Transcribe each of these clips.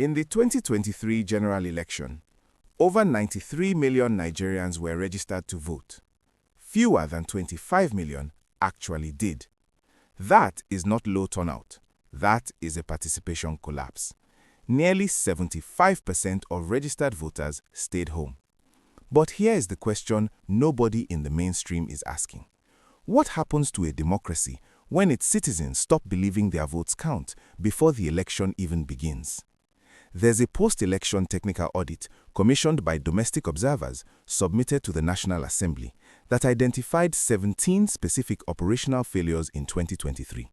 In the 2023 general election, over 93 million Nigerians were registered to vote. Fewer than 25 million actually did. That is not low turnout. That is a participation collapse. Nearly 75% of registered voters stayed home. But here is the question nobody in the mainstream is asking. What happens to a democracy when its citizens stop believing their votes count before the election even begins? There's a post-election technical audit commissioned by domestic observers submitted to the National Assembly that identified 17 specific operational failures in 2023.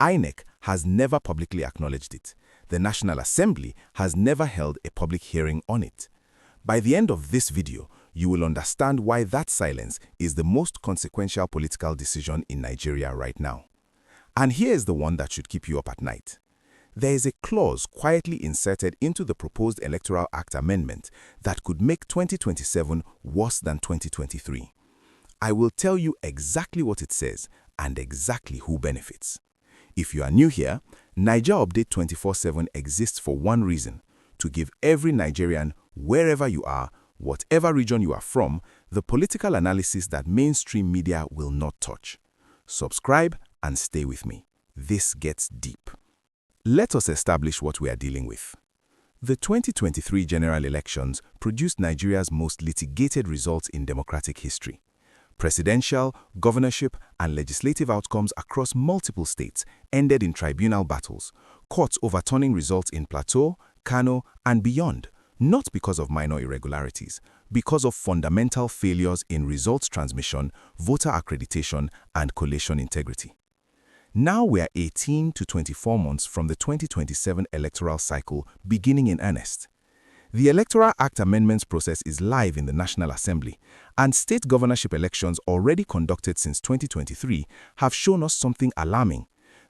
INEC has never publicly acknowledged it. The National Assembly has never held a public hearing on it. By the end of this video, you will understand why that silence is the most consequential political decision in Nigeria right now. And here is the one that should keep you up at night. There is a clause quietly inserted into the proposed Electoral Act amendment that could make 2027 worse than 2023. I will tell you exactly what it says and exactly who benefits. If you are new here, Naija Update 24/7 exists for one reason: to give every Nigerian, wherever you are, whatever region you are from, the political analysis that mainstream media will not touch. Subscribe and stay with me. This gets deep. Let us establish what we are dealing with. The 2023 general elections produced Nigeria's most litigated results in democratic history. Presidential, governorship, and legislative outcomes across multiple states ended in tribunal battles, courts overturning results in Plateau, Kano, and beyond, not because of minor irregularities, because of fundamental failures in results transmission, voter accreditation, and collation integrity. Now we are 18 to 24 months from the 2027 electoral cycle beginning in earnest. The Electoral Act amendments process is live in the National Assembly, and state governorship elections already conducted since 2023 have shown us something alarming.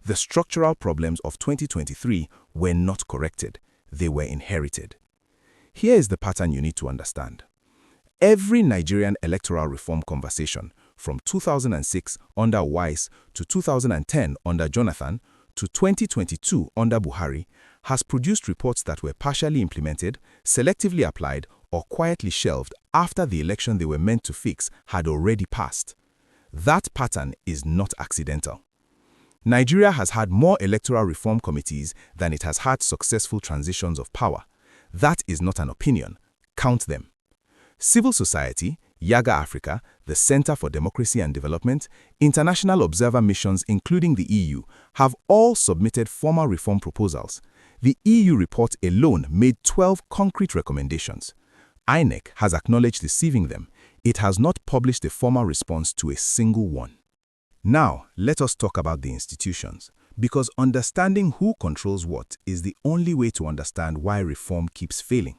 The structural problems of 2023 were not corrected. They were inherited. Here is the pattern you need to understand. Every Nigerian electoral reform conversation, from 2006 under Wise to 2010 under Jonathan to 2022 under Buhari, has produced reports that were partially implemented, selectively applied, or quietly shelved after the election they were meant to fix had already passed. That pattern is not accidental. Nigeria has had more electoral reform committees than it has had successful transitions of power. That is not an opinion. Count them. Civil society, Yaga Africa, the Center for Democracy and Development, international observer missions including the EU, have all submitted formal reform proposals. The EU report alone made 12 concrete recommendations. INEC has acknowledged receiving them. It has not published a formal response to a single one. Now, let us talk about the institutions, because understanding who controls what is the only way to understand why reform keeps failing.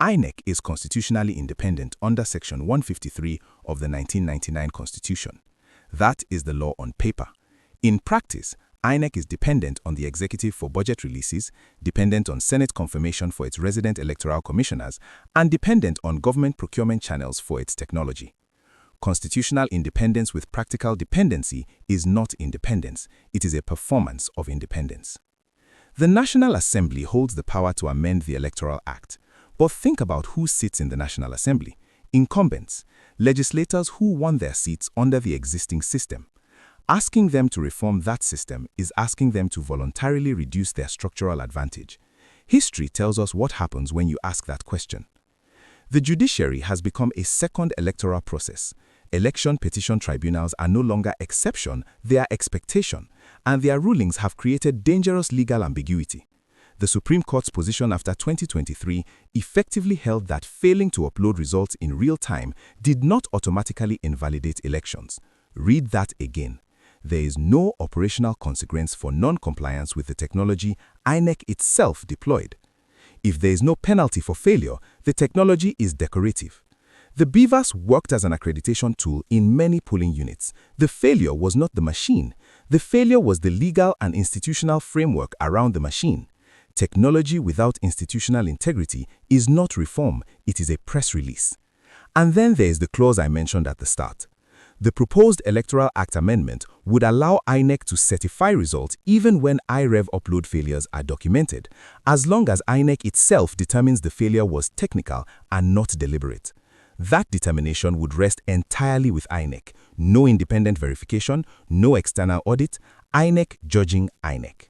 INEC is constitutionally independent under Section 153 of the 1999 Constitution. That is the law on paper. In practice, INEC is dependent on the executive for budget releases, dependent on Senate confirmation for its resident electoral commissioners, and dependent on government procurement channels for its technology. Constitutional independence with practical dependency is not independence. It is a performance of independence. The National Assembly holds the power to amend the Electoral Act. But think about who sits in the National Assembly. Incumbents, legislators who won their seats under the existing system. Asking them to reform that system is asking them to voluntarily reduce their structural advantage. History tells us what happens when you ask that question. The judiciary has become a second electoral process. Election petition tribunals are no longer exception, they are expectation, and their rulings have created dangerous legal ambiguity. The Supreme Court's position after 2023 effectively held that failing to upload results in real time did not automatically invalidate elections. Read that again. There is no operational consequence for non-compliance with the technology INEC itself deployed. If there is no penalty for failure, the technology is decorative. The BVAS worked as an accreditation tool in many polling units. The failure was not the machine. The failure was the legal and institutional framework around the machine. Technology without institutional integrity is not reform, it is a press release. And then there is the clause I mentioned at the start. The proposed Electoral Act amendment would allow INEC to certify results even when IREV upload failures are documented, as long as INEC itself determines the failure was technical and not deliberate. That determination would rest entirely with INEC. No independent verification, no external audit, INEC judging INEC.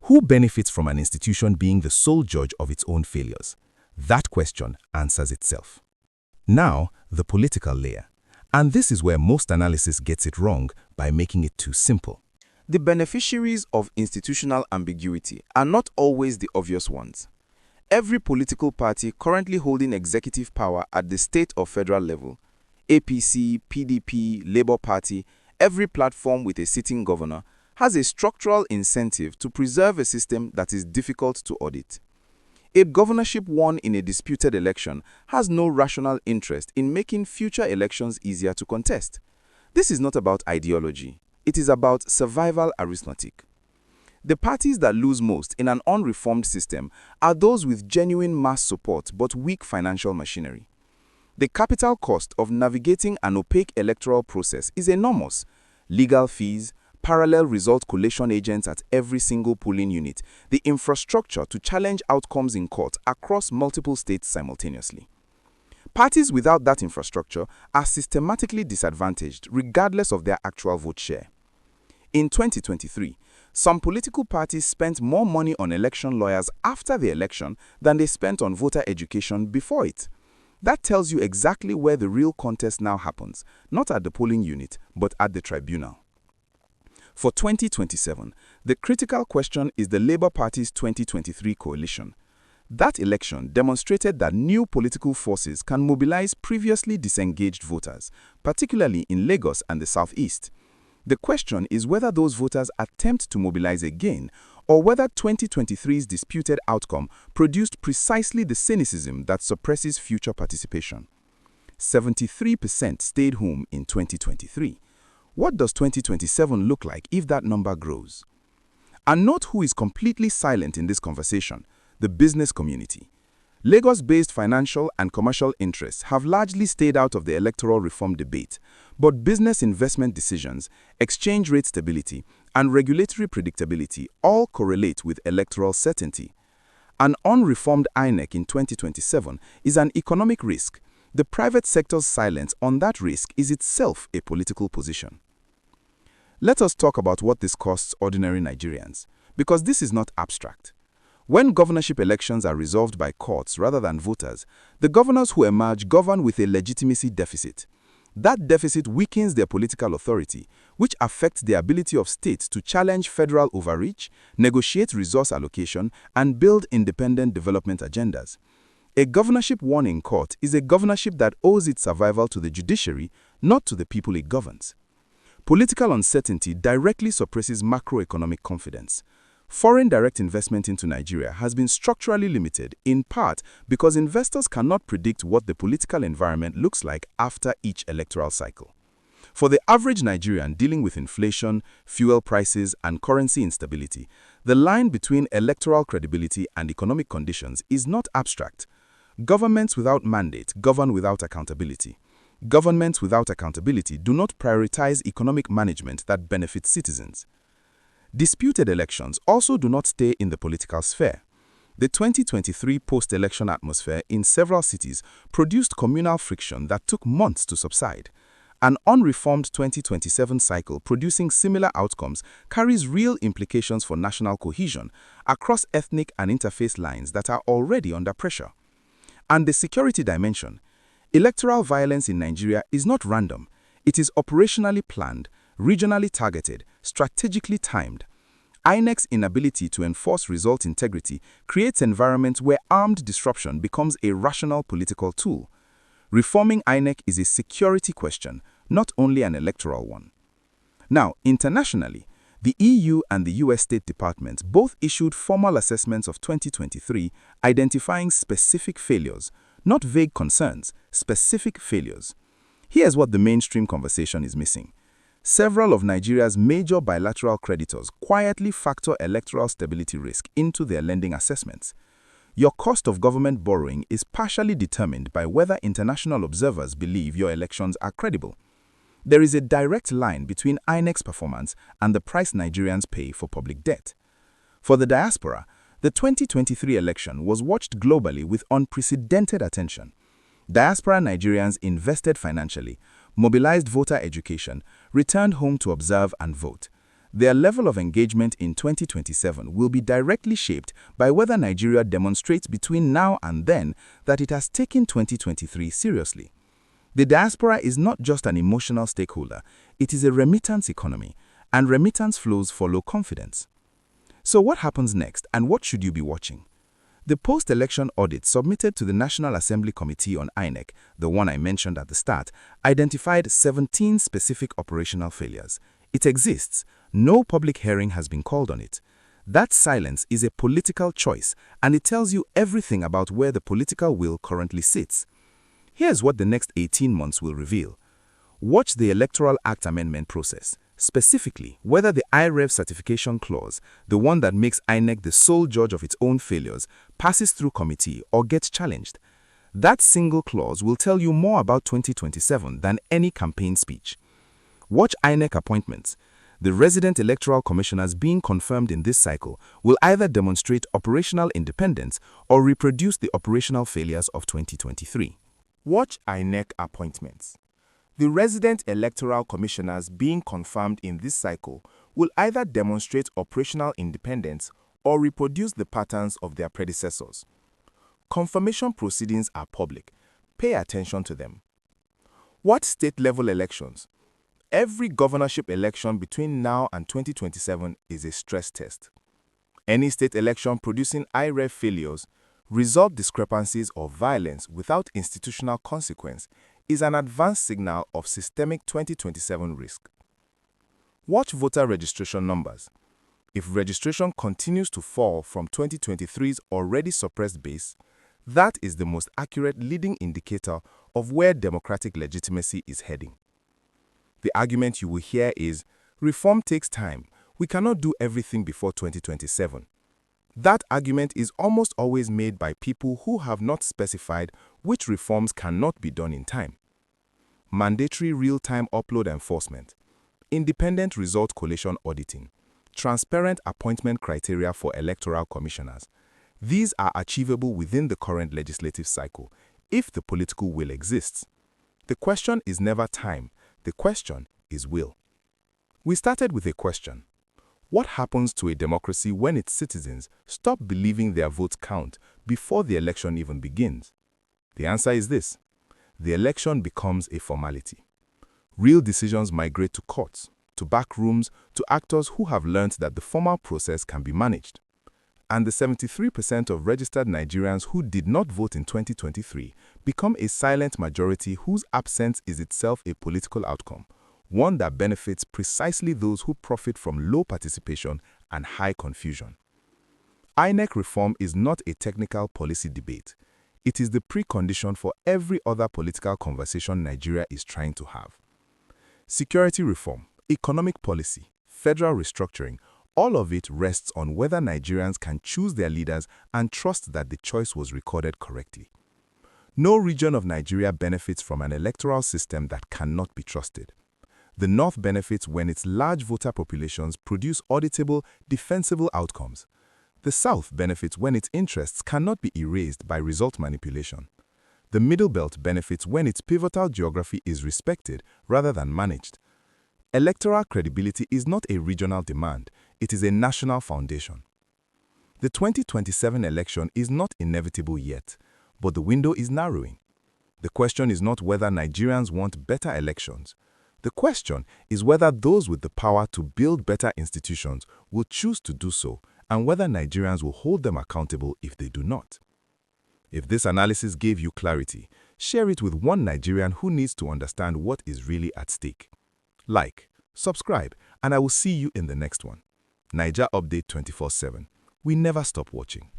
Who benefits from an institution being the sole judge of its own failures? That question answers itself. Now, the political layer. And this is where most analysis gets it wrong by making it too simple. The beneficiaries of institutional ambiguity are not always the obvious ones. Every political party currently holding executive power at the state or federal level, APC, PDP, Labour Party, every platform with a sitting governor, has a structural incentive to preserve a system that is difficult to audit. A governorship won in a disputed election has no rational interest in making future elections easier to contest. This is not about ideology. It is about survival arithmetic. The parties that lose most in an unreformed system are those with genuine mass support but weak financial machinery. The capital cost of navigating an opaque electoral process is enormous. Legal fees, parallel result collation agents at every single polling unit, the infrastructure to challenge outcomes in court across multiple states simultaneously. Parties without that infrastructure are systematically disadvantaged regardless of their actual vote share. In 2023, some political parties spent more money on election lawyers after the election than they spent on voter education before it. That tells you exactly where the real contest now happens, not at the polling unit, but at the tribunal. For 2027, the critical question is the Labour Party's 2023 coalition. That election demonstrated that new political forces can mobilize previously disengaged voters, particularly in Lagos and the Southeast. The question is whether those voters attempt to mobilize again, or whether 2023's disputed outcome produced precisely the cynicism that suppresses future participation. 73% stayed home in 2023. What does 2027 look like if that number grows? And note who is completely silent in this conversation: the business community. Lagos-based financial and commercial interests have largely stayed out of the electoral reform debate, but business investment decisions, exchange rate stability, and regulatory predictability all correlate with electoral certainty. An unreformed INEC in 2027 is an economic risk. The private sector's silence on that risk is itself a political position. Let us talk about what this costs ordinary Nigerians, because this is not abstract. When governorship elections are resolved by courts rather than voters, the governors who emerge govern with a legitimacy deficit. That deficit weakens their political authority, which affects the ability of states to challenge federal overreach, negotiate resource allocation, and build independent development agendas. A governorship won in court is a governorship that owes its survival to the judiciary, not to the people it governs. Political uncertainty directly suppresses macroeconomic confidence. Foreign direct investment into Nigeria has been structurally limited, in part because investors cannot predict what the political environment looks like after each electoral cycle. For the average Nigerian dealing with inflation, fuel prices, and currency instability, the line between electoral credibility and economic conditions is not abstract. Governments without mandate govern without accountability. Governments without accountability do not prioritize economic management that benefits citizens. Disputed elections also do not stay in the political sphere. The 2023 post-election atmosphere in several cities produced communal friction that took months to subside. An unreformed 2027 cycle producing similar outcomes carries real implications for national cohesion across ethnic and interfaith lines that are already under pressure. And the security dimension. Electoral violence in Nigeria is not random. It is operationally planned, regionally targeted, strategically timed. INEC's inability to enforce result integrity creates environments where armed disruption becomes a rational political tool. Reforming INEC is a security question, not only an electoral one. Now, internationally, the EU and the US State Departments both issued formal assessments of 2023 identifying specific failures, not vague concerns, specific failures. Here's what the mainstream conversation is missing. Several of Nigeria's major bilateral creditors quietly factor electoral stability risk into their lending assessments. Your cost of government borrowing is partially determined by whether international observers believe your elections are credible. There is a direct line between INEC's performance and the price Nigerians pay for public debt. For the diaspora, the 2023 election was watched globally with unprecedented attention. Diaspora Nigerians invested financially, mobilized voter education, returned home to observe and vote. Their level of engagement in 2027 will be directly shaped by whether Nigeria demonstrates between now and then that it has taken 2023 seriously. The diaspora is not just an emotional stakeholder, it is a remittance economy, and remittance flows follow confidence. So what happens next, and what should you be watching? The post-election audit submitted to the National Assembly Committee on INEC, the one I mentioned at the start, identified 17 specific operational failures. It exists. No public hearing has been called on it. That silence is a political choice, and it tells you everything about where the political will currently sits. Here's what the next 18 months will reveal. Watch the Electoral Act amendment process, specifically whether the IREV certification clause, the one that makes INEC the sole judge of its own failures, passes through committee or gets challenged. That single clause will tell you more about 2027 than any campaign speech. Watch INEC appointments. The resident electoral commissioners being confirmed in this cycle will either demonstrate operational independence or reproduce the operational failures of 2023. Watch INEC appointments. The resident electoral commissioners being confirmed in this cycle will either demonstrate operational independence or reproduce the patterns of their predecessors. Confirmation proceedings are public. Pay attention to them. Watch state-level elections. Every governorship election between now and 2027 is a stress test. Any state election producing IREV failures, result discrepancies or violence without institutional consequence is an advanced signal of systemic 2027 risk. Watch voter registration numbers. If registration continues to fall from 2023's already suppressed base, that is the most accurate leading indicator of where democratic legitimacy is heading. The argument you will hear is, reform takes time. We cannot do everything before 2027. That argument is almost always made by people who have not specified which reforms cannot be done in time. Mandatory real-time upload enforcement, independent result collation auditing, transparent appointment criteria for electoral commissioners. These are achievable within the current legislative cycle, if the political will exists. The question is never time, the question is will. We started with a question. What happens to a democracy when its citizens stop believing their votes count before the election even begins? The answer is this. The election becomes a formality. Real decisions migrate to courts, to back rooms, to actors who have learned that the formal process can be managed. And the 73% of registered Nigerians who did not vote in 2023 become a silent majority whose absence is itself a political outcome, one that benefits precisely those who profit from low participation and high confusion. INEC reform is not a technical policy debate. It is the precondition for every other political conversation Nigeria is trying to have. Security reform, economic policy, federal restructuring, all of it rests on whether Nigerians can choose their leaders and trust that the choice was recorded correctly. No region of Nigeria benefits from an electoral system that cannot be trusted. The North benefits when its large voter populations produce auditable, defensible outcomes. The South benefits when its interests cannot be erased by result manipulation. The Middle Belt benefits when its pivotal geography is respected rather than managed. Electoral credibility is not a regional demand, it is a national foundation. The 2027 election is not inevitable yet, but the window is narrowing. The question is not whether Nigerians want better elections. The question is whether those with the power to build better institutions will choose to do so, and whether Nigerians will hold them accountable if they do not. If this analysis gave you clarity, share it with one Nigerian who needs to understand what is really at stake. Like, subscribe, and I will see you in the next one. Naija Update 24/7. We never stop watching.